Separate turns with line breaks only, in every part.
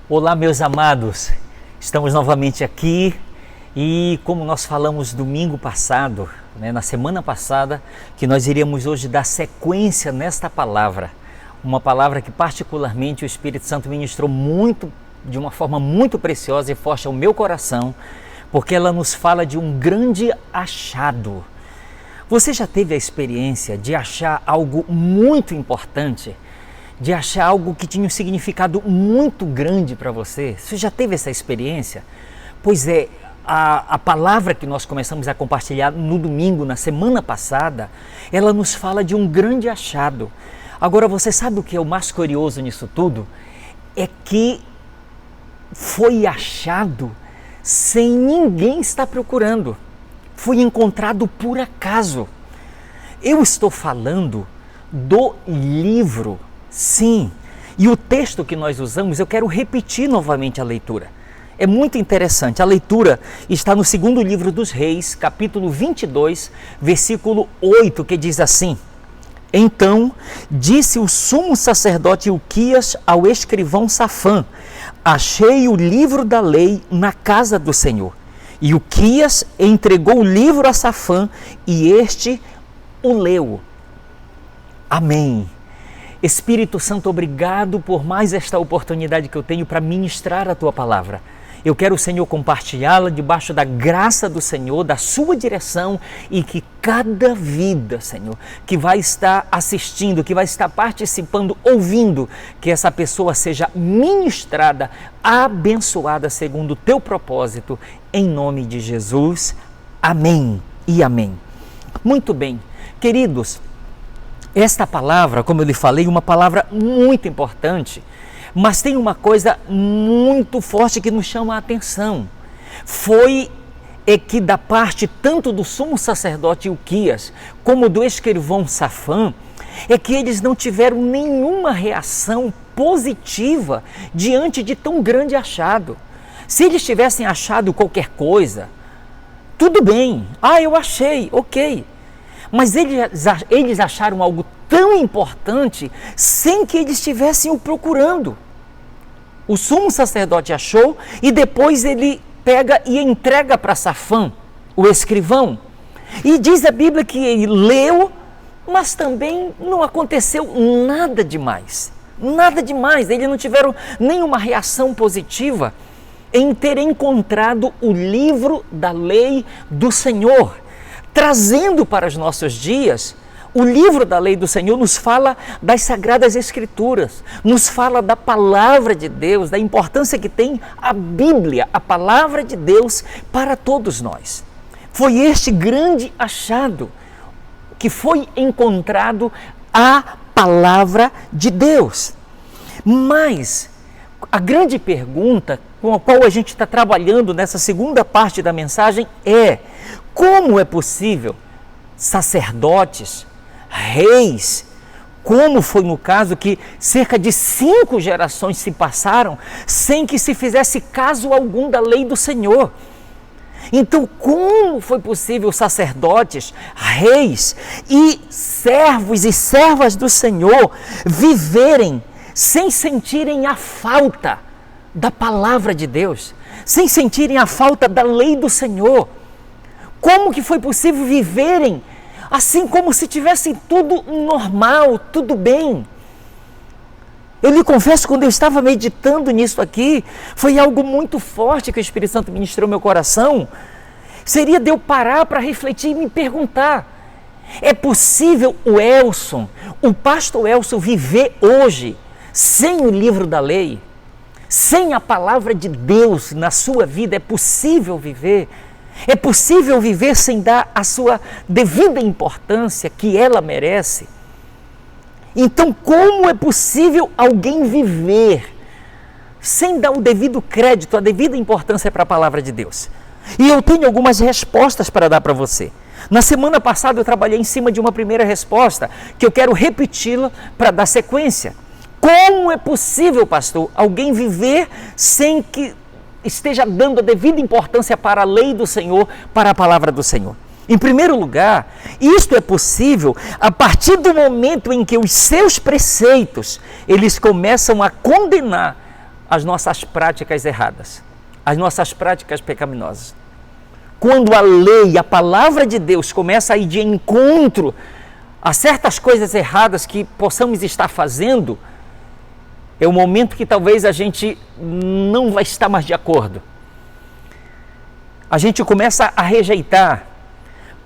Olá, meus amados, estamos novamente aqui e como nós falamos domingo passado, na semana passada, que nós iríamos hoje dar sequência nesta palavra, uma palavra que particularmente o Espírito Santo ministrou de uma forma muito preciosa e forte ao meu coração, porque ela nos fala de um grande achado. Você já teve a experiência de achar algo muito importante? De achar algo que tinha um significado muito grande para você? Você já teve essa experiência? Pois é, a palavra que nós começamos a compartilhar no domingo, na semana passada, ela nos fala de um grande achado. Agora, você sabe o que é o mais curioso nisso tudo? É que foi achado sem ninguém estar procurando. Foi encontrado por acaso. Eu estou falando do livro. Sim, e o texto que nós usamos, eu quero repetir novamente a leitura. É muito interessante, a leitura está no segundo livro dos Reis, capítulo 22, versículo 8, que diz assim: Então disse o sumo sacerdote Ilquias ao escrivão Safã: Achei o livro da lei na casa do Senhor. E Ilquias entregou o livro a Safã e este o leu. Amém. Espírito Santo, obrigado por mais esta oportunidade que eu tenho para ministrar a Tua palavra. Eu quero, Senhor, compartilhá-la debaixo da graça do Senhor, da Sua direção, e que cada vida, Senhor, que vai estar assistindo, que vai estar participando, ouvindo, que essa pessoa seja ministrada, abençoada segundo o Teu propósito, em nome de Jesus. Amém e amém. Muito bem, queridos, esta palavra, como eu lhe falei, uma palavra muito importante, mas tem uma coisa muito forte que nos chama a atenção. Foi que da parte tanto do sumo sacerdote Ilquias, como do escrivão Safã, é que eles não tiveram nenhuma reação positiva diante de tão grande achado. Se eles tivessem achado qualquer coisa, tudo bem, eu achei, ok. Mas eles acharam algo tão importante sem que eles estivessem o procurando. O sumo sacerdote achou e depois ele pega e entrega para Safã, o escrivão. E diz a Bíblia que ele leu, mas também não aconteceu nada demais. Nada demais, eles não tiveram nenhuma reação positiva em ter encontrado o livro da lei do Senhor. Trazendo para os nossos dias, o livro da lei do Senhor nos fala das Sagradas Escrituras, nos fala da palavra de Deus, da importância que tem a Bíblia, a palavra de Deus para todos nós. Foi este grande achado que foi encontrado a palavra de Deus. Mas a grande pergunta com a qual a gente está trabalhando nessa segunda parte da mensagem é: como é possível sacerdotes, reis, como foi no caso que cerca de 5 gerações se passaram sem que se fizesse caso algum da lei do Senhor? Então, como foi possível sacerdotes, reis e servos e servas do Senhor viverem sem sentirem a falta da palavra de Deus, sem sentirem a falta da lei do Senhor? Como que foi possível viverem assim como se tivesse tudo normal, tudo bem? Eu lhe confesso, quando eu estava meditando nisso aqui, foi algo muito forte que o Espírito Santo ministrou no meu coração. Seria de eu parar para refletir e me perguntar: é possível o pastor Elson viver hoje sem o livro da lei? Sem a palavra de Deus na sua vida? É possível viver? É possível viver sem dar a sua devida importância que ela merece? Então, como é possível alguém viver sem dar o devido crédito, a devida importância para a palavra de Deus? E eu tenho algumas respostas para dar para você. Na semana passada eu trabalhei em cima de uma primeira resposta, que eu quero repeti-la para dar sequência. Como é possível, pastor, alguém viver sem que esteja dando a devida importância para a lei do Senhor, para a palavra do Senhor? Em primeiro lugar, isto é possível a partir do momento em que os seus preceitos, eles começam a condenar as nossas práticas erradas, as nossas práticas pecaminosas. Quando a lei, a palavra de Deus começa a ir de encontro a certas coisas erradas que possamos estar fazendo, é o momento que talvez a gente não vai estar mais de acordo. A gente começa a rejeitar.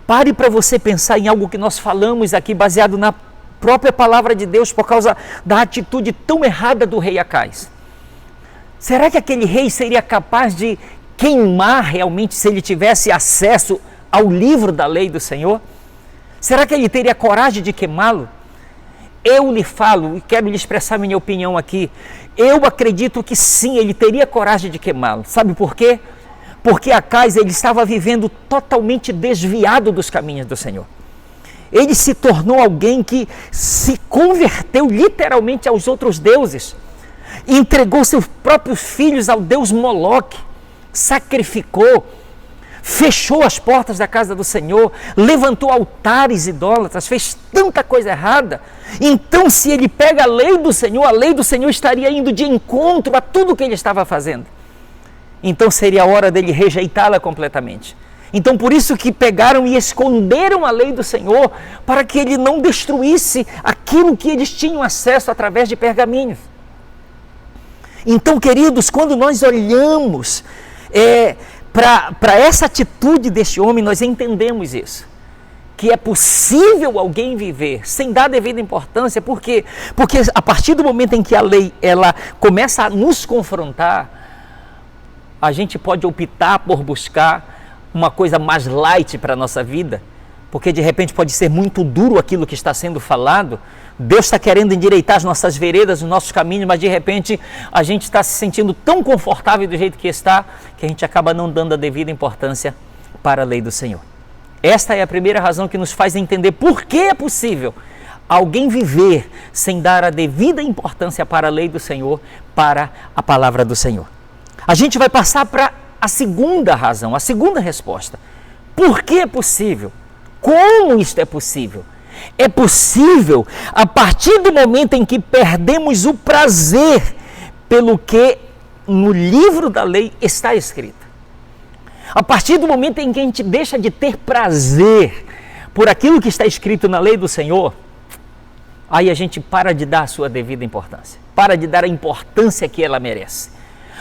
Pare para você pensar em algo que nós falamos aqui, baseado na própria palavra de Deus, por causa da atitude tão errada do rei Acais. Será que aquele rei seria capaz de queimar realmente se ele tivesse acesso ao livro da lei do Senhor? Será que ele teria coragem de queimá-lo? Eu lhe falo e quero lhe expressar minha opinião aqui. Eu acredito que sim, ele teria coragem de queimá-lo. Sabe por quê? Porque Acais, ele estava vivendo totalmente desviado dos caminhos do Senhor. Ele se tornou alguém que se converteu literalmente aos outros deuses. Entregou seus próprios filhos ao deus Moloque, sacrificou, fechou as portas da casa do Senhor, levantou altares idólatras, fez tanta coisa errada. Então, se ele pega a lei do Senhor estaria indo de encontro a tudo que ele estava fazendo. Então seria a hora dele rejeitá-la completamente. Então, por isso que pegaram e esconderam a lei do Senhor, para que ele não destruísse aquilo que eles tinham acesso através de pergaminhos. Então, queridos, quando nós olhamos para essa atitude deste homem, nós entendemos isso. Que é possível alguém viver sem dar devida importância. Por quê? Porque a partir do momento em que a lei ela começa a nos confrontar, a gente pode optar por buscar uma coisa mais light para a nossa vida, porque de repente pode ser muito duro aquilo que está sendo falado. Deus está querendo endireitar as nossas veredas, os nossos caminhos, mas de repente a gente está se sentindo tão confortável do jeito que está, que a gente acaba não dando a devida importância para a lei do Senhor. Esta é a primeira razão que nos faz entender por que é possível alguém viver sem dar a devida importância para a lei do Senhor, para a palavra do Senhor. A gente vai passar para a segunda razão, a segunda resposta. Por que é possível? Como isto é possível? É possível a partir do momento em que perdemos o prazer pelo que no livro da lei está escrito. A partir do momento em que a gente deixa de ter prazer por aquilo que está escrito na lei do Senhor, aí a gente para de dar a sua devida importância, para de dar a importância que ela merece.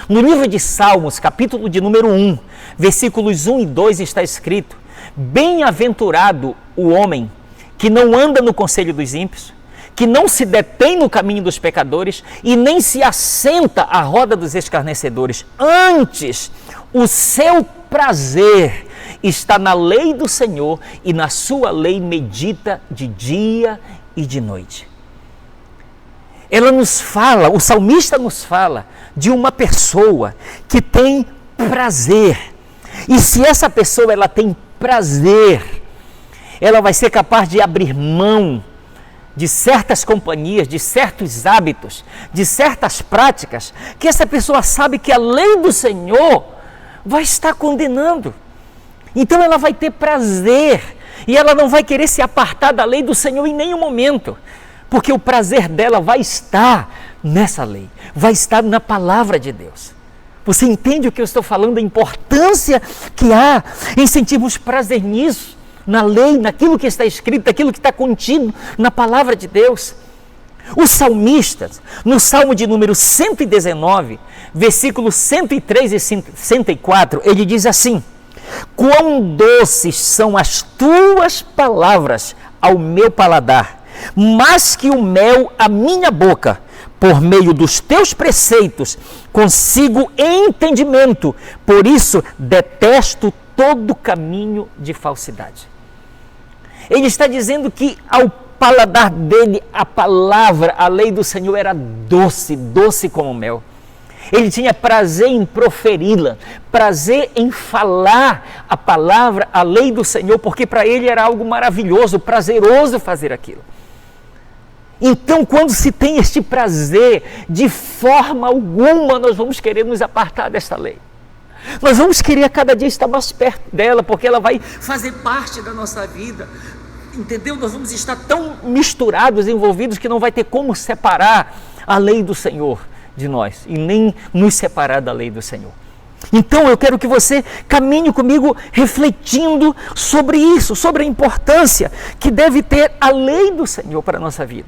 No livro de Salmos, capítulo de número 1, versículos 1 e 2 está escrito: bem-aventurado o homem que não anda no conselho dos ímpios, que não se detém no caminho dos pecadores e nem se assenta à roda dos escarnecedores. Antes, o seu prazer está na lei do Senhor e na sua lei medita de dia e de noite. Ela nos fala, o salmista nos fala de uma pessoa que tem prazer. E se essa pessoa ela tem prazer, ela vai ser capaz de abrir mão de certas companhias, de certos hábitos, de certas práticas, que essa pessoa sabe que a lei do Senhor vai estar condenando. Então ela vai ter prazer e ela não vai querer se apartar da lei do Senhor em nenhum momento. Porque o prazer dela vai estar nessa lei, vai estar na palavra de Deus. Você entende o que eu estou falando? A importância que há em sentirmos prazer nisso, na lei, naquilo que está escrito, naquilo que está contido na palavra de Deus. Os salmistas, no Salmo de número 119, versículos 103 e 104, ele diz assim: quão doces são as tuas palavras ao meu paladar, mais que o mel à minha boca. Por meio dos teus preceitos consigo entendimento, por isso detesto todo caminho de falsidade. Ele está dizendo que ao paladar dele a palavra, a lei do Senhor era doce, doce como mel. Ele tinha prazer em proferi-la, prazer em falar a palavra, a lei do Senhor, porque para ele era algo maravilhoso, prazeroso fazer aquilo. Então, quando se tem este prazer, de forma alguma nós vamos querer nos apartar desta lei. Nós vamos querer a cada dia estar mais perto dela, porque ela vai fazer parte da nossa vida. Entendeu? Nós vamos estar tão misturados, envolvidos, que não vai ter como separar a lei do Senhor de nós e nem nos separar da lei do Senhor. Então eu quero que você caminhe comigo refletindo sobre isso, sobre a importância que deve ter a lei do Senhor para a nossa vida.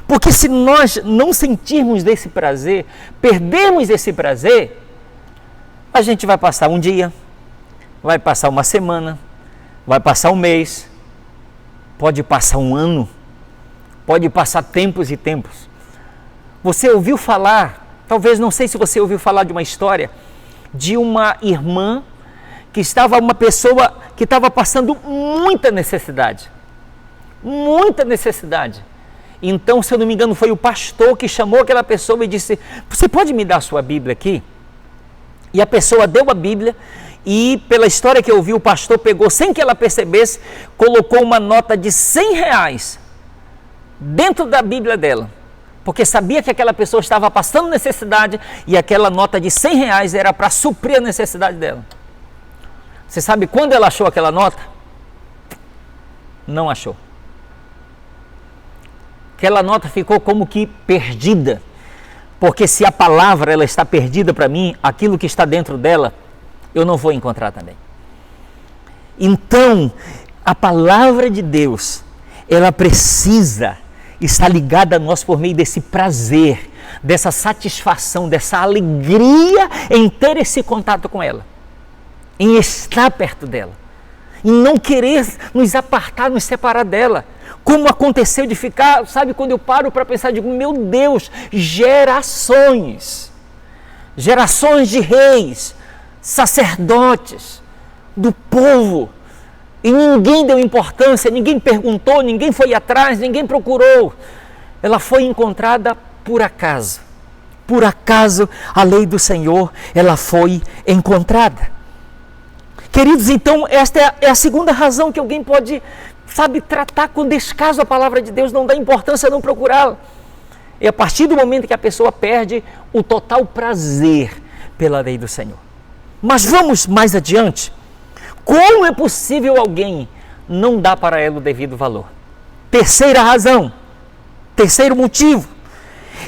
Porque se nós não sentirmos desse prazer, perdermos esse prazer, a gente vai passar um dia, vai passar uma semana, vai passar um mês, pode passar um ano, pode passar tempos e tempos. Você ouviu falar, talvez não sei se você ouviu falar de uma história, de uma irmã uma pessoa que estava passando muita necessidade. Então, se eu não me engano, foi o pastor que chamou aquela pessoa e disse: você pode me dar a sua Bíblia aqui? E a pessoa deu a Bíblia e, pela história que eu vi, o pastor pegou, sem que ela percebesse, colocou uma nota de R$100 dentro da Bíblia dela, porque sabia que aquela pessoa estava passando necessidade e aquela nota de R$100 era para suprir a necessidade dela. Você sabe quando ela achou aquela nota? Não achou. Aquela nota ficou como que perdida, porque se a palavra ela está perdida para mim, aquilo que está dentro dela, eu não vou encontrar também. Então, a palavra de Deus, ela precisa estar ligada a nós por meio desse prazer, dessa satisfação, dessa alegria em ter esse contato com ela, em estar perto dela, em não querer nos apartar, nos separar dela. Como aconteceu de ficar, sabe, quando eu paro para pensar, digo, meu Deus, gerações de reis, sacerdotes, do povo, e ninguém deu importância, ninguém perguntou, ninguém foi atrás, ninguém procurou. Ela foi encontrada por acaso. Por acaso, a lei do Senhor, ela foi encontrada. Queridos, então, esta é a segunda razão que alguém pode, sabe, tratar com descaso a palavra de Deus, não dá importância, não procurá-la. É a partir do momento que a pessoa perde o total prazer pela lei do Senhor. Mas vamos mais adiante. Como é possível alguém não dar para ela o devido valor? Terceira razão, terceiro motivo.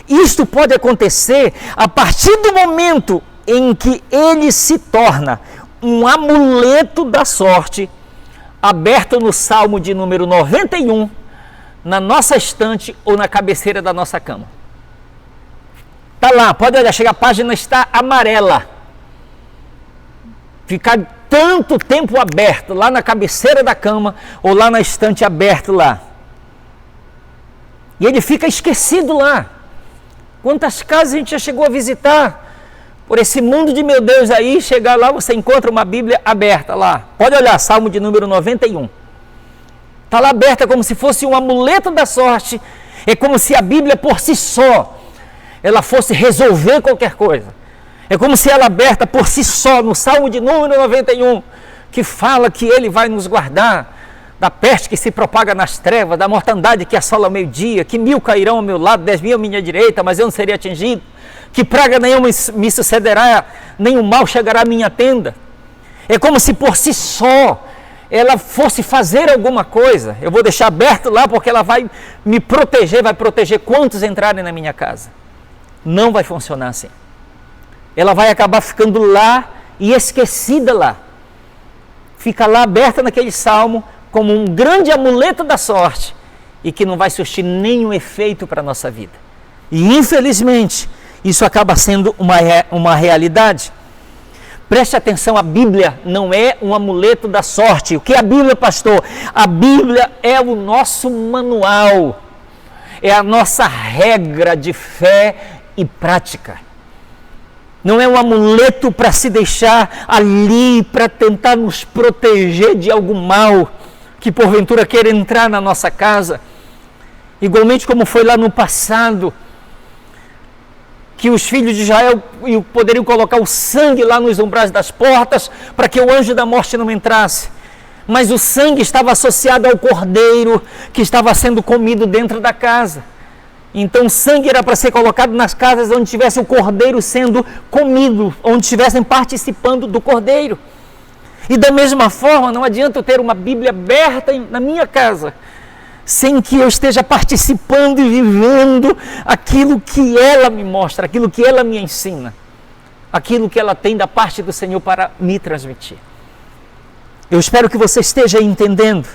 Isto pode acontecer a partir do momento em que ele se torna um amuleto da sorte, aberto no Salmo de número 91, na nossa estante ou na cabeceira da nossa cama. Está lá, pode olhar, chega a página, está amarela. Ficar tanto tempo aberto lá na cabeceira da cama ou lá na estante aberto lá. E ele fica esquecido lá. Quantas casas a gente já chegou a visitar? Por esse mundo de meu Deus aí, chegar lá, você encontra uma Bíblia aberta lá. Pode olhar, Salmo de número 91. Está lá aberta como se fosse um amuleto da sorte. É como se a Bíblia por si só, ela fosse resolver qualquer coisa. É como se ela aberta por si só, no Salmo de número 91, que fala que ele vai nos guardar da peste que se propaga nas trevas, da mortandade que assola ao meio-dia, que 1000 cairão ao meu lado, 10.000 à minha direita, mas eu não serei atingido, que praga nenhuma me sucederá, nenhum mal chegará à minha tenda. É como se por si só ela fosse fazer alguma coisa. Eu vou deixar aberto lá porque ela vai me proteger, vai proteger quantos entrarem na minha casa. Não vai funcionar assim. Ela vai acabar ficando lá e esquecida lá. Fica lá aberta naquele salmo como um grande amuleto da sorte e que não vai surtir nenhum efeito para a nossa vida. E infelizmente isso acaba sendo uma realidade. Preste atenção, a Bíblia não é um amuleto da sorte. O que é a Bíblia, pastor? A Bíblia é o nosso manual, é a nossa regra de fé e prática. Não é um amuleto para se deixar ali, para tentar nos proteger de algum mal que porventura queira entrar na nossa casa. Igualmente como foi lá no passado, que os filhos de Israel poderiam colocar o sangue lá nos umbrais das portas para que o anjo da morte não entrasse. Mas o sangue estava associado ao cordeiro que estava sendo comido dentro da casa. Então o sangue era para ser colocado nas casas onde tivesse o cordeiro sendo comido, onde estivessem participando do cordeiro. E da mesma forma, não adianta eu ter uma Bíblia aberta na minha casa, sem que eu esteja participando e vivendo aquilo que ela me mostra, aquilo que ela me ensina, aquilo que ela tem da parte do Senhor para me transmitir. Eu espero que você esteja entendendo.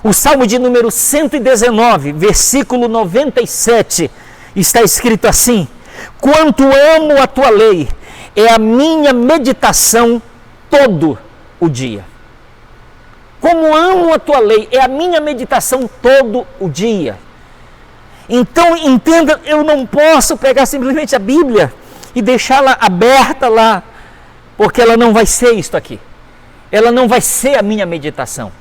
O Salmo de número 119, versículo 97, está escrito assim: quanto amo a tua lei, é a minha meditação todo o dia. Como amo a tua lei, é a minha meditação todo o dia. Então, entenda, eu não posso pegar simplesmente a Bíblia e deixá-la aberta lá, porque ela não vai ser isto aqui. Ela não vai ser a minha meditação.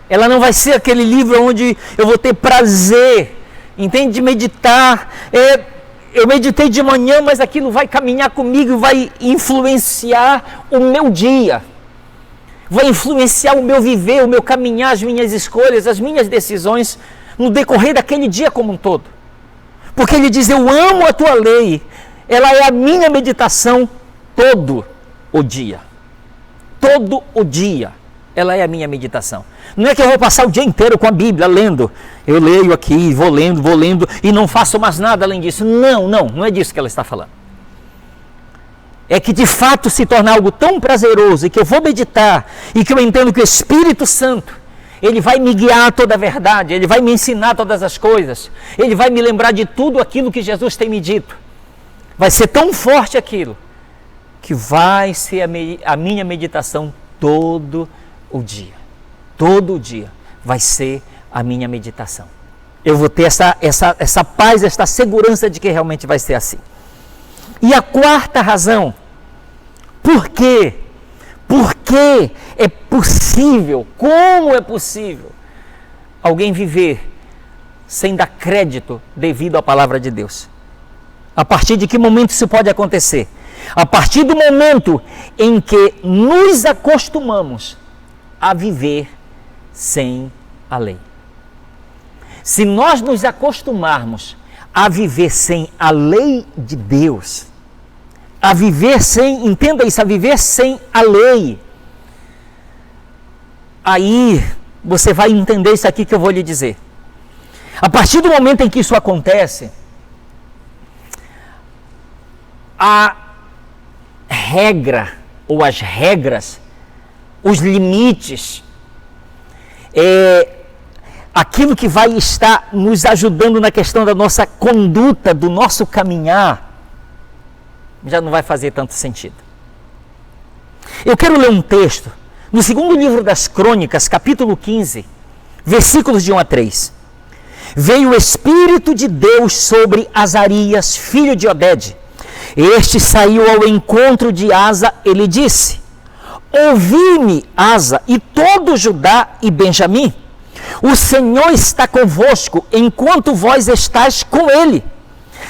Ela não vai ser aquele livro onde eu vou ter prazer, entende, de meditar. Eu meditei de manhã, mas aquilo vai caminhar comigo, vai influenciar o meu dia. Vai influenciar o meu viver, o meu caminhar, as minhas escolhas, as minhas decisões no decorrer daquele dia como um todo. Porque ele diz: eu amo a tua lei, ela é a minha meditação todo o dia. Todo o dia ela é a minha meditação. Não é que eu vou passar o dia inteiro com a Bíblia lendo. Eu leio aqui, vou lendo e não faço mais nada além disso. Não é disso que ela está falando. É que de fato se torna algo tão prazeroso e que eu vou meditar e que eu entendo que o Espírito Santo, ele vai me guiar a toda a verdade, ele vai me ensinar todas as coisas, ele vai me lembrar de tudo aquilo que Jesus tem me dito. Vai ser tão forte aquilo que vai ser a minha meditação todo o dia. Todo o dia vai ser a minha meditação. Eu vou ter essa paz, essa segurança de que realmente vai ser assim. E a quarta razão, por quê? Porque é possível, como é possível alguém viver sem dar crédito devido à palavra de Deus? A partir de que momento isso pode acontecer? A partir do momento em que nos acostumamos a viver sem a lei. Se nós nos acostumarmos a viver sem a lei de Deus, a viver sem, entenda isso, a viver sem a lei, aí você vai entender isso aqui que eu vou lhe dizer. A partir do momento em que isso acontece, a regra ou as regras, os limites, aquilo que vai estar nos ajudando na questão da nossa conduta, do nosso caminhar, já não vai fazer tanto sentido. Eu quero ler um texto no segundo livro das Crônicas, capítulo 15, versículos de 1 a 3. Veio o Espírito de Deus sobre Azarias, filho de Oded. Este saiu ao encontro de Asa, ele disse: ouvi-me, Asa, e todo Judá e Benjamim. O Senhor está convosco, enquanto vós estáis com ele.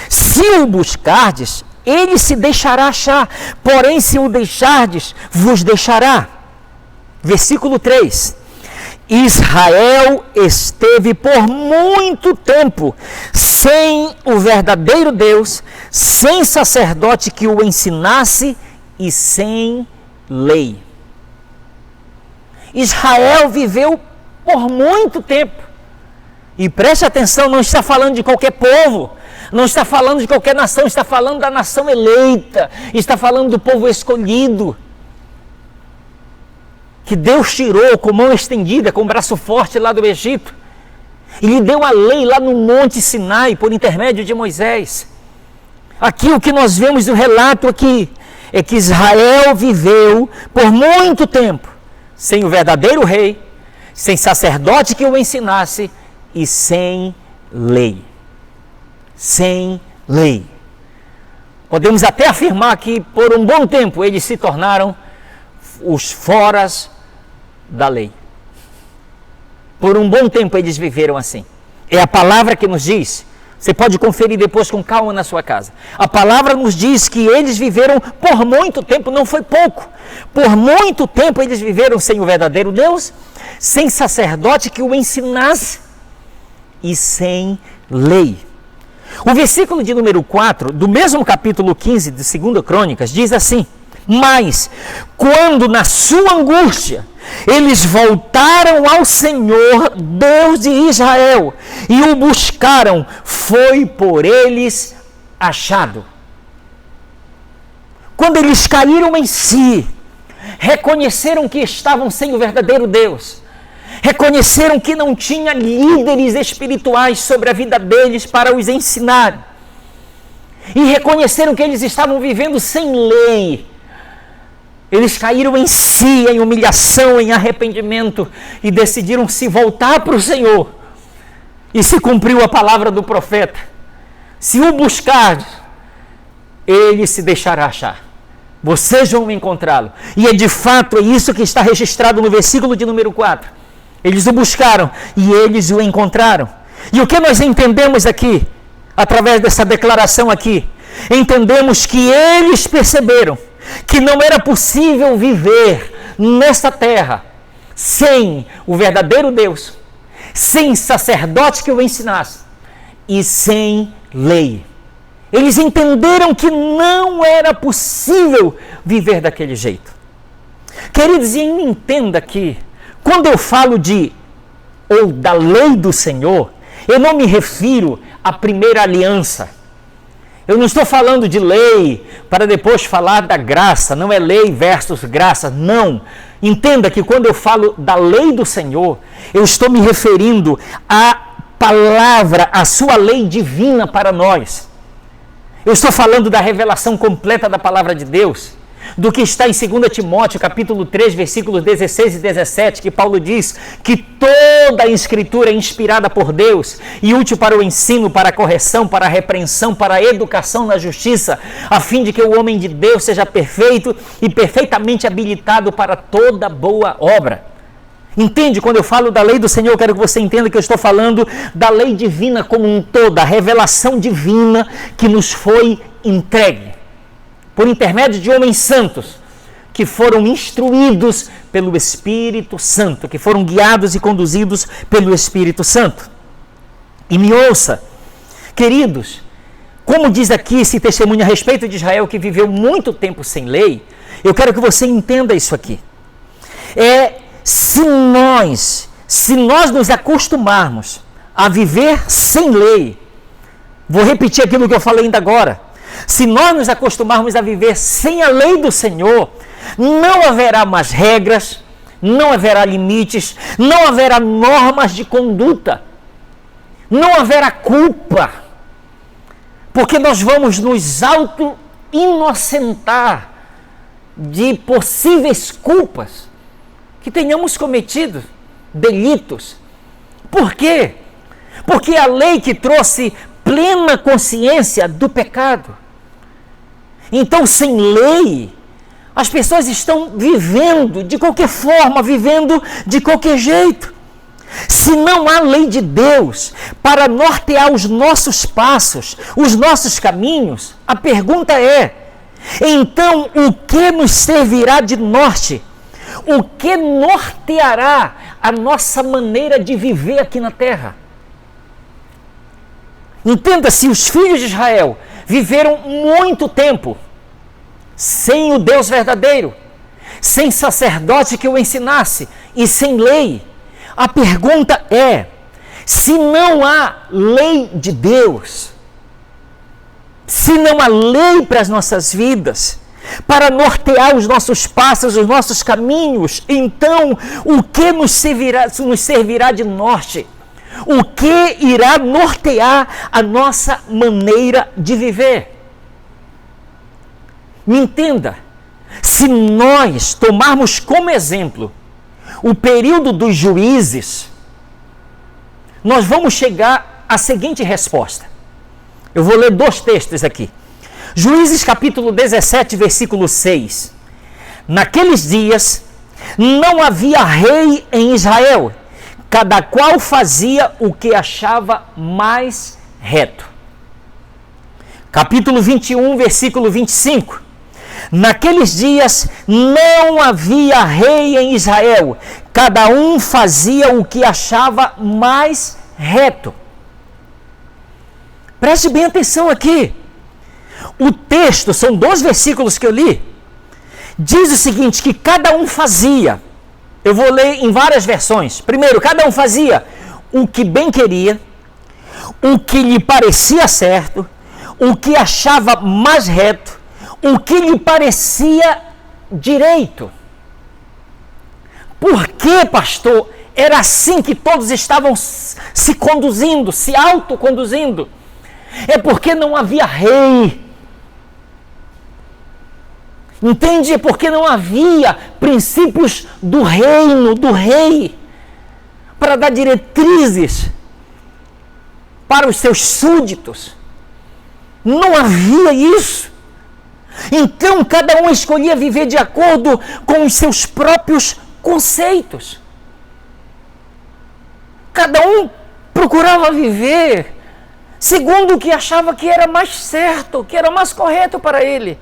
Se o buscardes, ele se deixará achar, porém se o deixardes, vos deixará. Versículo 3. Israel esteve por muito tempo sem o verdadeiro Deus, sem sacerdote que o ensinasse e sem lei. Israel viveu por muito tempo. E preste atenção, não está falando de qualquer povo, não está falando de qualquer nação, está falando da nação eleita, está falando do povo escolhido, que Deus tirou com mão estendida, com braço forte lá do Egito, e lhe deu a lei lá no Monte Sinai, por intermédio de Moisés. Aqui o que nós vemos no relato aqui, é que Israel viveu por muito tempo, sem o verdadeiro rei, sem sacerdote que o ensinasse e sem lei. Sem lei. Podemos até afirmar que por um bom tempo eles se tornaram os foras da lei. Por um bom tempo eles viveram assim. É a palavra que nos diz. Você pode conferir depois com calma na sua casa. A palavra nos diz que eles viveram por muito tempo, não foi pouco. Por muito tempo eles viveram sem o verdadeiro Deus, sem sacerdote que o ensinasse e sem lei. O versículo de número 4, do mesmo capítulo 15 de 2 Crônicas, diz assim: mas, quando na sua angústia Eles voltaram ao Senhor, Deus de Israel, e o buscaram. Foi por eles achado. Quando eles caíram em si, reconheceram que estavam sem o verdadeiro Deus, reconheceram que não tinha líderes espirituais sobre a vida deles para os ensinar, e reconheceram que eles estavam vivendo sem lei. Eles caíram em si, em humilhação, em arrependimento, e decidiram se voltar para o Senhor. E se cumpriu a palavra do profeta: se o buscar, ele se deixará achar. Vocês vão encontrá-lo. E é de fato isso que está registrado no versículo de número 4. Eles o buscaram e eles o encontraram. E o que nós entendemos aqui, através dessa declaração aqui? Entendemos que eles perceberam que não era possível viver nesta terra sem o verdadeiro Deus, sem sacerdote que o ensinasse e sem lei. Eles entenderam que não era possível viver daquele jeito. Queridos, e entenda que quando eu falo da lei do Senhor, eu não me refiro à primeira aliança. Eu não estou falando de lei para depois falar da graça, não é lei versus graça, não. Entenda que quando eu falo da lei do Senhor, eu estou me referindo à palavra, à sua lei divina para nós. Eu estou falando da revelação completa da palavra de Deus, do que está em 2 Timóteo, capítulo 3, versículos 16 e 17, que Paulo diz que toda a Escritura é inspirada por Deus e útil para o ensino, para a correção, para a repreensão, para a educação na justiça, a fim de que o homem de Deus seja perfeito e perfeitamente habilitado para toda boa obra. Entende? Quando eu falo da lei do Senhor, eu quero que você entenda que eu estou falando da lei divina como um todo, a revelação divina que nos foi entregue por intermédio de homens santos, que foram instruídos pelo Espírito Santo, que foram guiados e conduzidos pelo Espírito Santo. E me ouça, queridos, como diz aqui esse testemunho a respeito de Israel, que viveu muito tempo sem lei, eu quero que você entenda isso aqui. Se nós nos acostumarmos a viver sem lei, vou repetir aquilo que eu falei ainda agora, se nós nos acostumarmos a viver sem a lei do Senhor, não haverá mais regras, não haverá limites, não haverá normas de conduta, não haverá culpa, porque nós vamos nos auto-inocentar de possíveis culpas que tenhamos cometido, delitos. Por quê? Porque a lei que trouxe plena consciência do pecado. Então, sem lei, as pessoas estão vivendo de qualquer forma, vivendo de qualquer jeito. Se não há lei de Deus para nortear os nossos passos, os nossos caminhos, a pergunta é: então o que nos servirá de norte? O que norteará a nossa maneira de viver aqui na terra? Entenda-se, os filhos de Israel viveram muito tempo sem o Deus verdadeiro, sem sacerdote que o ensinasse e sem lei. A pergunta é: se não há lei de Deus, se não há lei para as nossas vidas, para nortear os nossos passos, os nossos caminhos, então o que nos servirá de norte? O que irá nortear a nossa maneira de viver? Me entenda, se nós tomarmos como exemplo o período dos juízes, nós vamos chegar à seguinte resposta. Eu vou ler 2 textos aqui. Juízes capítulo 17, versículo 6. Naqueles dias não havia rei em Israel, cada qual fazia o que achava mais reto. Capítulo 21, versículo 25. Naqueles dias não havia rei em Israel, cada um fazia o que achava mais reto. Preste bem atenção aqui. O texto, são 2 versículos que eu li, diz o seguinte, que cada um fazia. Eu vou ler em várias versões. Primeiro, cada um fazia o que bem queria, o que lhe parecia certo, o que achava mais reto, o que lhe parecia direito. Por que, pastor, era assim que todos estavam se conduzindo, se autoconduzindo? É porque não havia rei. Entende? É porque não havia princípios do reino, do rei, para dar diretrizes para os seus súditos. Não havia isso. Então cada um escolhia viver de acordo com os seus próprios conceitos. Cada um procurava viver segundo o que achava que era mais certo, que era mais correto para ele.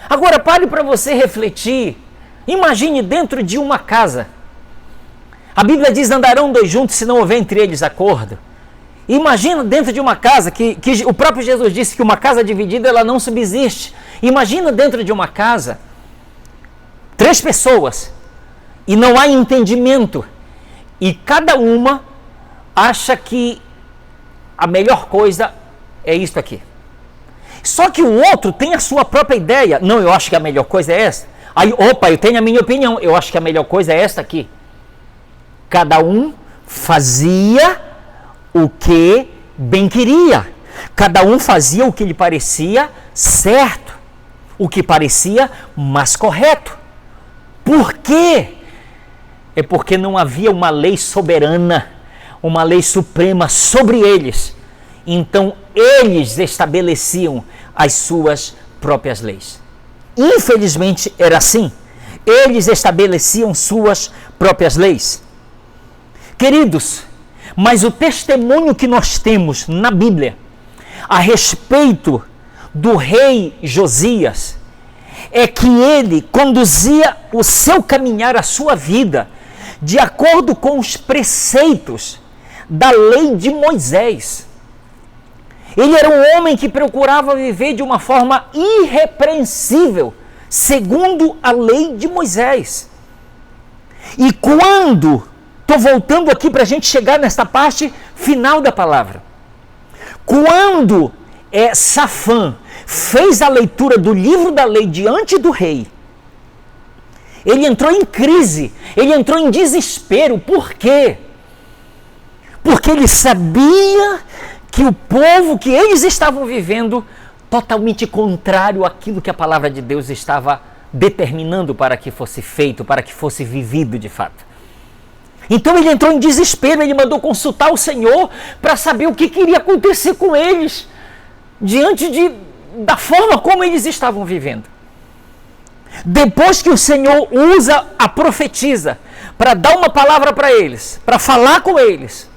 Agora pare para você refletir. Imagine dentro de uma casa. A Bíblia diz: andarão dois juntos se não houver entre eles acordo. Imagina dentro de uma casa, que o próprio Jesus disse que uma casa dividida ela não subsiste. Imagina dentro de uma casa, 3 pessoas, e não há entendimento. E cada uma acha que a melhor coisa é isto aqui. Só que o outro tem a sua própria ideia. Não, eu acho que a melhor coisa é essa. Aí, opa, eu tenho a minha opinião. Eu acho que a melhor coisa é esta aqui. Cada um fazia o que bem queria. Cada um fazia o que lhe parecia certo, o que parecia mais correto. Por quê? É porque não havia uma lei soberana, uma lei suprema sobre eles. Então eles estabeleciam as suas próprias leis. Infelizmente era assim. Eles estabeleciam suas próprias leis. Queridos, mas o testemunho que nós temos na Bíblia a respeito do rei Josias é que ele conduzia o seu caminhar, a sua vida, de acordo com os preceitos da lei de Moisés. Ele era um homem que procurava viver de uma forma irrepreensível, segundo a lei de Moisés. E quando, estou voltando aqui para a gente chegar nesta parte final da palavra, quando Safã fez a leitura do livro da lei diante do rei, ele entrou em crise, ele entrou em desespero. Por quê? Porque ele sabia que o povo que eles estavam vivendo totalmente contrário àquilo que a palavra de Deus estava determinando para que fosse feito, para que fosse vivido de fato. Então ele entrou em desespero, ele mandou consultar o Senhor para saber o que iria acontecer com eles diante da forma como eles estavam vivendo. Depois que o Senhor usa a profetisa para dar uma palavra para eles, para falar com eles,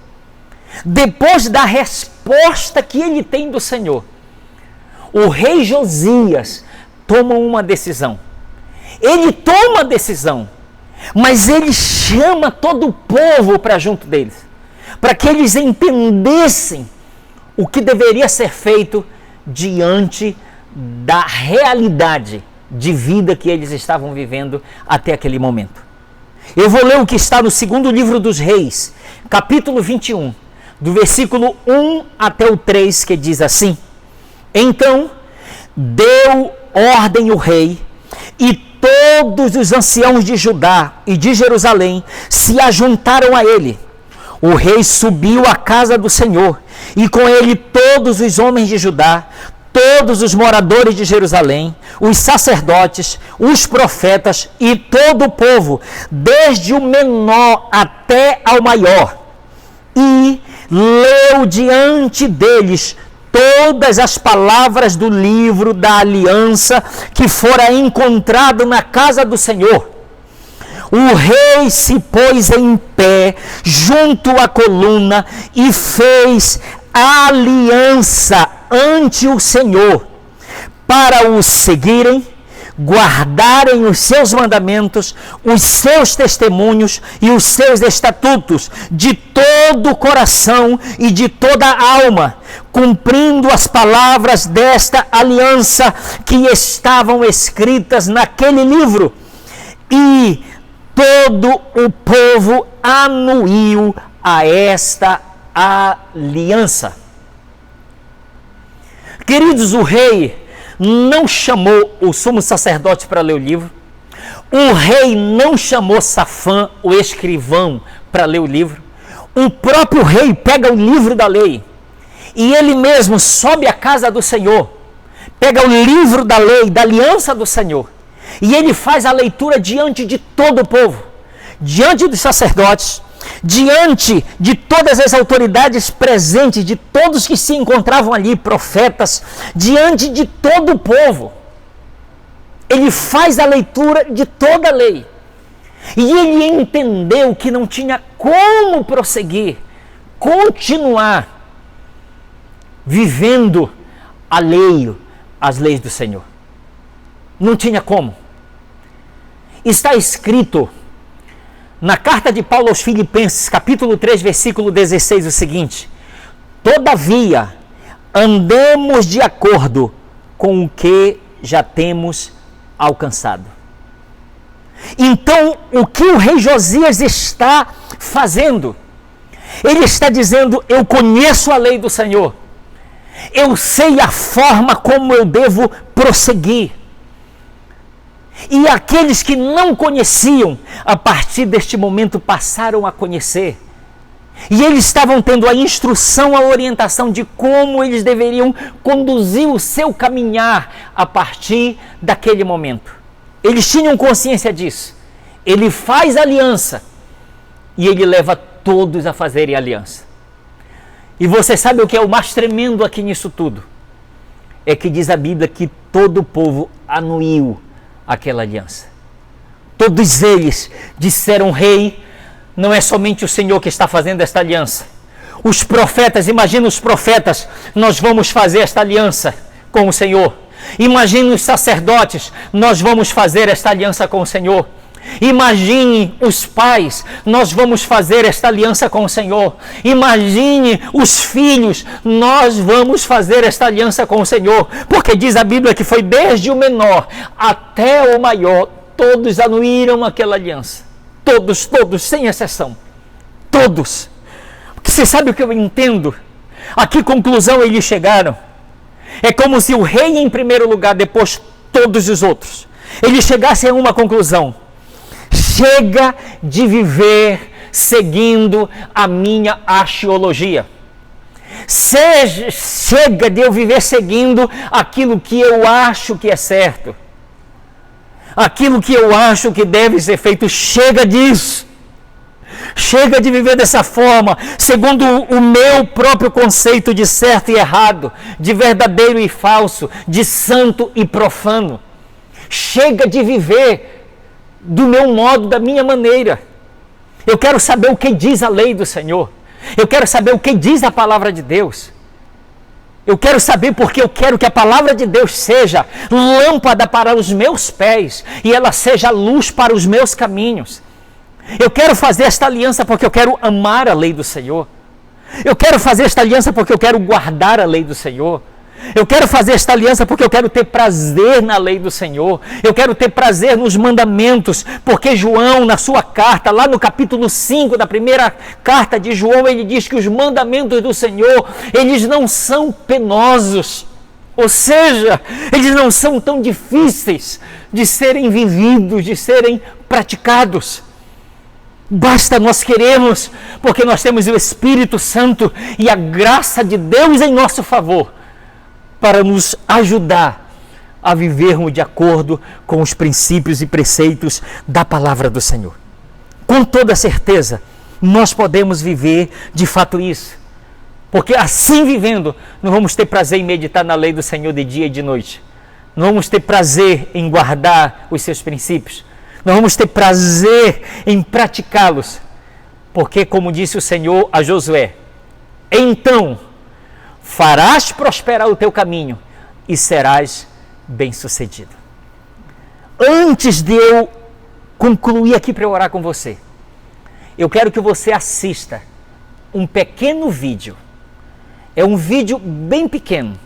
depois da resposta que ele tem do Senhor, o rei Josias toma uma decisão. Ele toma a decisão, mas ele chama todo o povo para junto deles, para que eles entendessem o que deveria ser feito diante da realidade de vida que eles estavam vivendo até aquele momento. Eu vou ler o que está no segundo livro dos Reis, capítulo 21, do versículo 1 até o 3, que diz assim: Então deu ordem o rei, e todos os anciãos de Judá e de Jerusalém se ajuntaram a ele. O rei subiu à casa do Senhor, e com ele todos os homens de Judá, todos os moradores de Jerusalém, os sacerdotes, os profetas e todo o povo, desde o menor até ao maior. E leu diante deles todas as palavras do livro da aliança que fora encontrado na casa do Senhor. O rei se pôs em pé junto à coluna e fez aliança ante o Senhor para o seguirem, guardarem os seus mandamentos, os seus testemunhos e os seus estatutos de todo o coração e de toda a alma, cumprindo as palavras desta aliança que estavam escritas naquele livro. E todo o povo anuiu a esta aliança. Queridos, o rei não chamou o sumo sacerdote para ler o livro. O rei não chamou Safã, o escrivão, para ler o livro. O próprio rei pega o livro da lei e ele mesmo sobe à casa do Senhor, pega o livro da lei, da aliança do Senhor, e ele faz a leitura diante de todo o povo, diante dos sacerdotes, diante de todas as autoridades presentes, de todos que se encontravam ali, profetas, diante de todo o povo. Ele faz a leitura de toda a lei. E ele entendeu que não tinha como prosseguir, continuar vivendo as leis do Senhor. Não tinha como. Está escrito na carta de Paulo aos Filipenses, capítulo 3, versículo 16, o seguinte: todavia, andemos de acordo com o que já temos alcançado. Então, o que o rei Josias está fazendo? Ele está dizendo: eu conheço a lei do Senhor, eu sei a forma como eu devo prosseguir. E aqueles que não conheciam, a partir deste momento passaram a conhecer. E eles estavam tendo a instrução, a orientação de como eles deveriam conduzir o seu caminhar a partir daquele momento. Eles tinham consciência disso. Ele faz aliança e ele leva todos a fazerem aliança. E você sabe o que é o mais tremendo aqui nisso tudo? É que diz a Bíblia que todo o povo anuiu aquela aliança. Todos eles disseram: rei, não é somente o Senhor que está fazendo esta aliança. Os profetas, imagina os profetas, nós vamos fazer esta aliança com o Senhor. Imagine os sacerdotes, nós vamos fazer esta aliança com o Senhor. Imagine os pais, nós vamos fazer esta aliança com o Senhor. Imagine os filhos, nós vamos fazer esta aliança com o Senhor. Porque diz a Bíblia que foi desde o menor até o maior, todos anuíram aquela aliança. Todos, sem exceção. Todos. Porque você sabe o que eu entendo? A que conclusão eles chegaram? É como se o rei em primeiro lugar, depois todos os outros, eles chegassem a uma conclusão: chega de viver seguindo a minha axiologia. Chega de eu viver seguindo aquilo que eu acho que é certo, aquilo que eu acho que deve ser feito. Chega disso. Chega de viver dessa forma, segundo o meu próprio conceito de certo e errado, de verdadeiro e falso, de santo e profano. Chega de viver do meu modo, da minha maneira. Eu quero saber o que diz a lei do Senhor. Eu quero saber o que diz a palavra de Deus. Eu quero saber porque eu quero que a palavra de Deus seja lâmpada para os meus pés e ela seja luz para os meus caminhos. Eu quero fazer esta aliança porque eu quero amar a lei do Senhor. Eu quero fazer esta aliança porque eu quero guardar a lei do Senhor. Eu quero fazer esta aliança porque eu quero ter prazer na lei do Senhor. Eu quero ter prazer nos mandamentos, porque João, na sua carta, lá no capítulo 5 da primeira carta de João, ele diz que os mandamentos do Senhor, eles não são penosos. Ou seja, eles não são tão difíceis de serem vividos, de serem praticados. Basta nós queremos, porque nós temos o Espírito Santo e a graça de Deus em nosso favor, para nos ajudar a vivermos de acordo com os princípios e preceitos da palavra do Senhor. Com toda certeza, nós podemos viver de fato isso, porque assim vivendo, nós vamos ter prazer em meditar na lei do Senhor de dia e de noite. Nós vamos ter prazer em guardar os seus princípios. Nós vamos ter prazer em praticá-los, porque, como disse o Senhor a Josué, então farás prosperar o teu caminho e serás bem-sucedido. Antes de eu concluir aqui para eu orar com você, eu quero que você assista um pequeno vídeo. É um vídeo bem pequeno,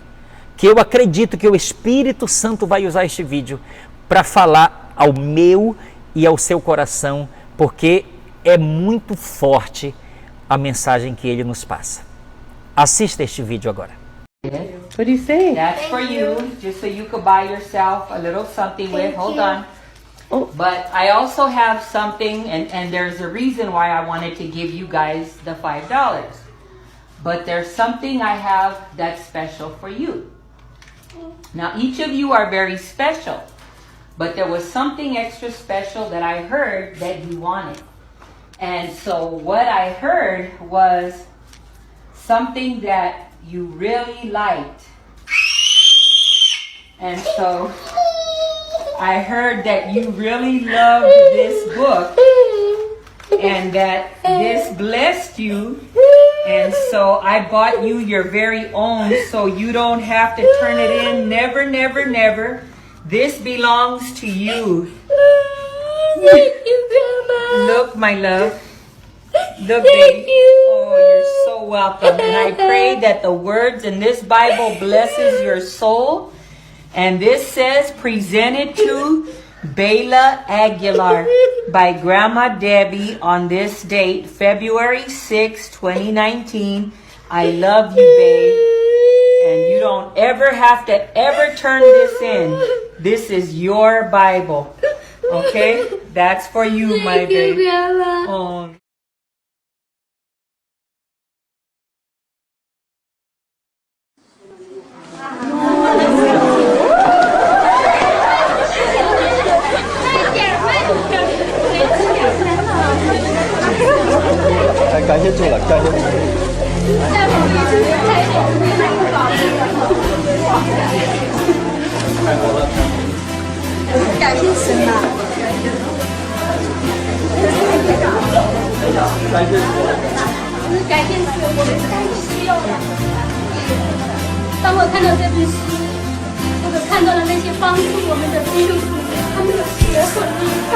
que eu acredito que o Espírito Santo vai usar este vídeo para falar ao meu e ao seu coração porque é muito forte a mensagem que ele nos passa. Assista este vídeo agora.
What do you say?
That's for you, just so you could buy yourself a little something with. Hold on.
Oh.
But I also have something, and there's a reason why I wanted to give you guys the $5. But there's something I have that's special for you. Now, each of you are very special, but there was something extra special that I heard that you wanted. And so what I heard was something that you really liked. And so I heard that you really loved this book and that this blessed you. And so I bought you your very own so you don't have to turn it in. Never, never, never. This belongs to you.
Thank you, Grandma.
Look, my love. Look, baby. Oh, you're so welcome. And I pray that the words in this Bible blesses your soul. And this says, presented to Bela Aguilar by Grandma Debbie on this date, February 6, 2019. I love you, babe. And you don't ever have to ever turn this in. This is your Bible. Okay? That's for you, my
Thank you,
babe.
Grandma.
Oh.
当我看到这本书，或者看到了那些帮助我们的基督徒，他们的血很厉害，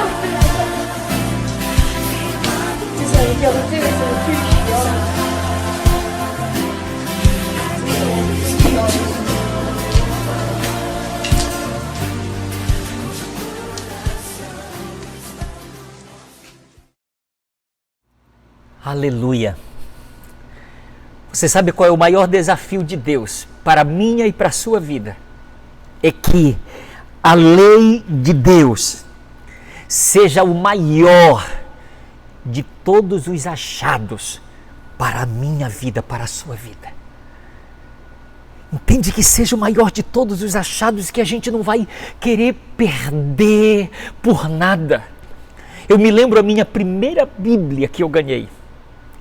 就像有了这个时候去需要了。
Aleluia! Você sabe qual é o maior desafio de Deus para a minha e para a sua vida? É que a lei de Deus seja o maior de todos os achados para a minha vida, para a sua vida. Entende? Que seja o maior de todos os achados, que a gente não vai querer perder por nada. Eu me lembro a minha primeira Bíblia que eu ganhei.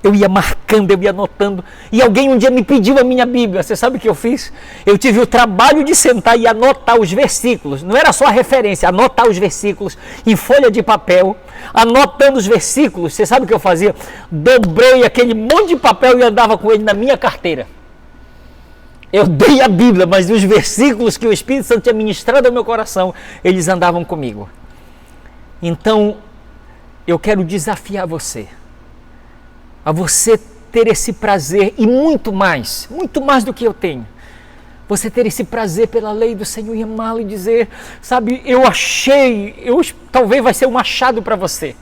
Eu ia marcando, eu ia anotando, e alguém um dia me pediu a minha Bíblia. Você sabe o que eu fiz? Eu tive o trabalho de sentar e anotar os versículos, não era só a referência, anotar os versículos em folha de papel, anotando os versículos. Você sabe o que eu fazia? Dobrei aquele monte de papel e andava com ele na minha carteira. Eu dei a Bíblia, mas os versículos que o Espírito Santo tinha ministrado ao meu coração, eles andavam comigo. Então, eu quero desafiar você, a você ter esse prazer, e muito mais do que eu tenho, você ter esse prazer pela lei do Senhor e amá-lo e dizer, sabe, talvez vai ser um achado para você,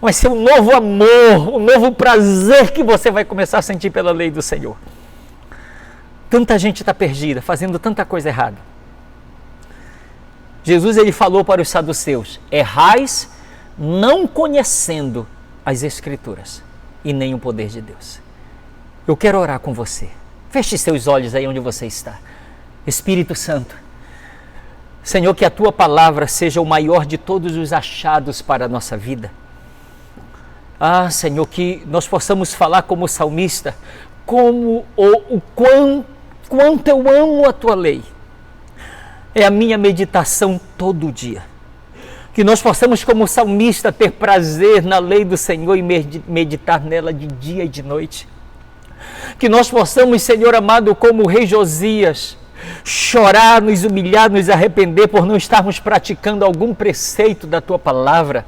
vai ser um novo amor, um novo prazer que você vai começar a sentir pela lei do Senhor. Tanta gente está perdida, fazendo tanta coisa errada. Jesus, ele falou para os saduceus, errais não conhecendo as Escrituras e nem o poder de Deus. Eu quero orar com você. Feche seus olhos aí onde você está. Espírito Santo, Senhor, que a Tua palavra seja o maior de todos os achados para a nossa vida. Ah, Senhor, que nós possamos falar como salmista, como o quanto eu amo a Tua lei. É a minha meditação todo dia. Que nós possamos, como salmista, ter prazer na lei do Senhor e meditar nela de dia e de noite. Que nós possamos, Senhor amado, como o rei Josias, chorar, nos humilhar, nos arrepender por não estarmos praticando algum preceito da Tua palavra.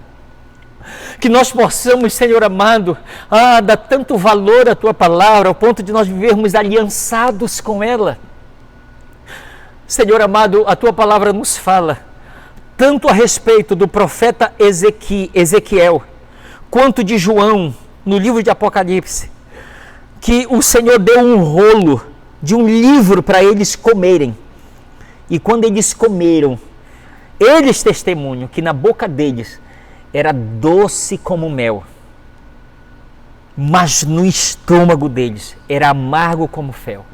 Que nós possamos, Senhor amado, dar tanto valor à Tua palavra, ao ponto de nós vivermos aliançados com ela. Senhor amado, a Tua palavra nos fala tanto a respeito do profeta Ezequiel, quanto de João, no livro de Apocalipse, que o Senhor deu um rolo de um livro para eles comerem. E quando eles comeram, eles testemunham que na boca deles era doce como mel, mas no estômago deles era amargo como fel.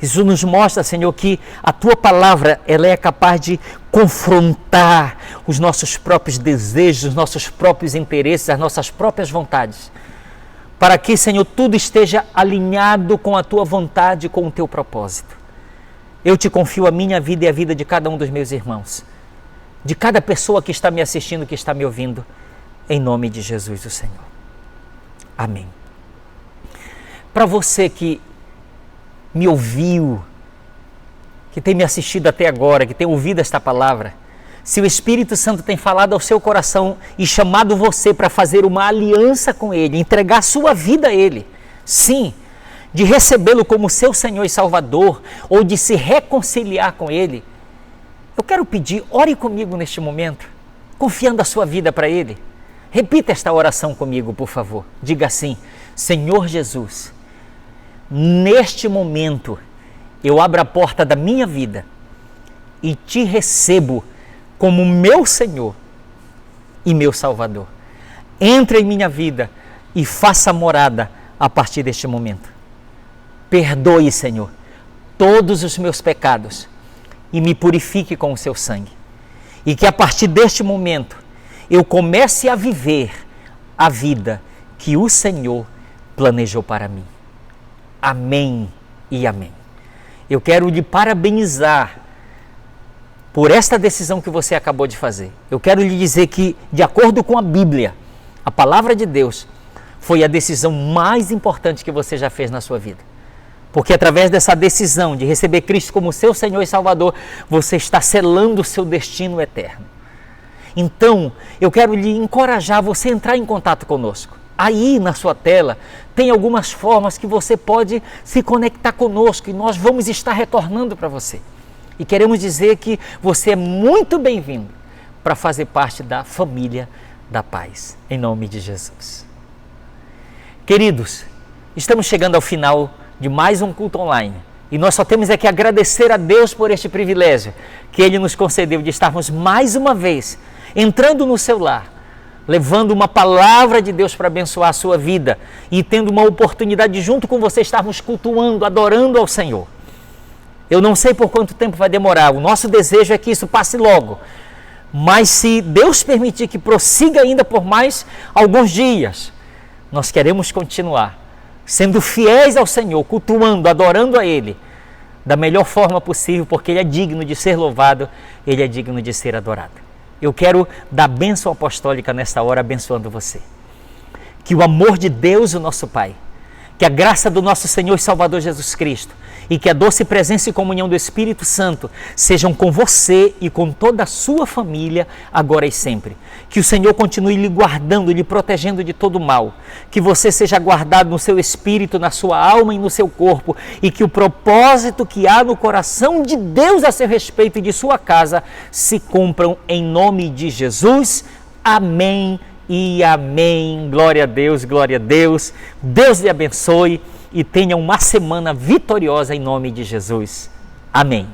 Isso nos mostra, Senhor, que a Tua palavra ela é capaz de confrontar os nossos próprios desejos, os nossos próprios interesses, as nossas próprias vontades, para que, Senhor, tudo esteja alinhado com a Tua vontade, com o Teu propósito. Eu te confio a minha vida e a vida de cada um dos meus irmãos, de cada pessoa que está me assistindo, que está me ouvindo, em nome de Jesus, o Senhor. Amém. Para você que me ouviu, que tem me assistido até agora, que tem ouvido esta palavra, se o Espírito Santo tem falado ao seu coração e chamado você para fazer uma aliança com Ele, entregar sua vida a Ele, sim, de recebê-lo como seu Senhor e Salvador, ou de se reconciliar com Ele, eu quero pedir, ore comigo neste momento, confiando a sua vida para Ele. Repita esta oração comigo, por favor. Diga assim: Senhor Jesus, neste momento eu abro a porta da minha vida e te recebo como meu Senhor e meu Salvador. Entre em minha vida e faça morada a partir deste momento. Perdoe, Senhor, todos os meus pecados e me purifique com o seu sangue. E que a partir deste momento eu comece a viver a vida que o Senhor planejou para mim. Amém e amém. Eu quero lhe parabenizar por esta decisão que você acabou de fazer. Eu quero lhe dizer que, de acordo com a Bíblia, a palavra de Deus, foi a decisão mais importante que você já fez na sua vida. Porque através dessa decisão de receber Cristo como seu Senhor e Salvador, você está selando o seu destino eterno. Então, eu quero lhe encorajar você a entrar em contato conosco. Aí na sua tela tem algumas formas que você pode se conectar conosco e nós vamos estar retornando para você. E queremos dizer que você é muito bem-vindo para fazer parte da família da paz, em nome de Jesus. Queridos, estamos chegando ao final de mais um culto online e nós só temos é que agradecer a Deus por este privilégio que Ele nos concedeu de estarmos mais uma vez entrando no seu lar, levando uma palavra de Deus para abençoar a sua vida e tendo uma oportunidade de, junto com você, estarmos cultuando, adorando ao Senhor. Eu não sei por quanto tempo vai demorar, o nosso desejo é que isso passe logo, mas se Deus permitir que prossiga ainda por mais alguns dias, nós queremos continuar sendo fiéis ao Senhor, cultuando, adorando a Ele da melhor forma possível, porque Ele é digno de ser louvado, Ele é digno de ser adorado. Eu quero dar bênção apostólica nesta hora, abençoando você. Que o amor de Deus, o nosso Pai, que a graça do nosso Senhor e Salvador Jesus Cristo e que a doce presença e comunhão do Espírito Santo sejam com você e com toda a sua família, agora e sempre. Que o Senhor continue lhe guardando, lhe protegendo de todo mal. Que você seja guardado no seu espírito, na sua alma e no seu corpo. E que o propósito que há no coração de Deus a seu respeito e de sua casa se cumpram em nome de Jesus. Amém e amém. Glória a Deus, glória a Deus. Deus lhe abençoe e tenha uma semana vitoriosa em nome de Jesus. Amém.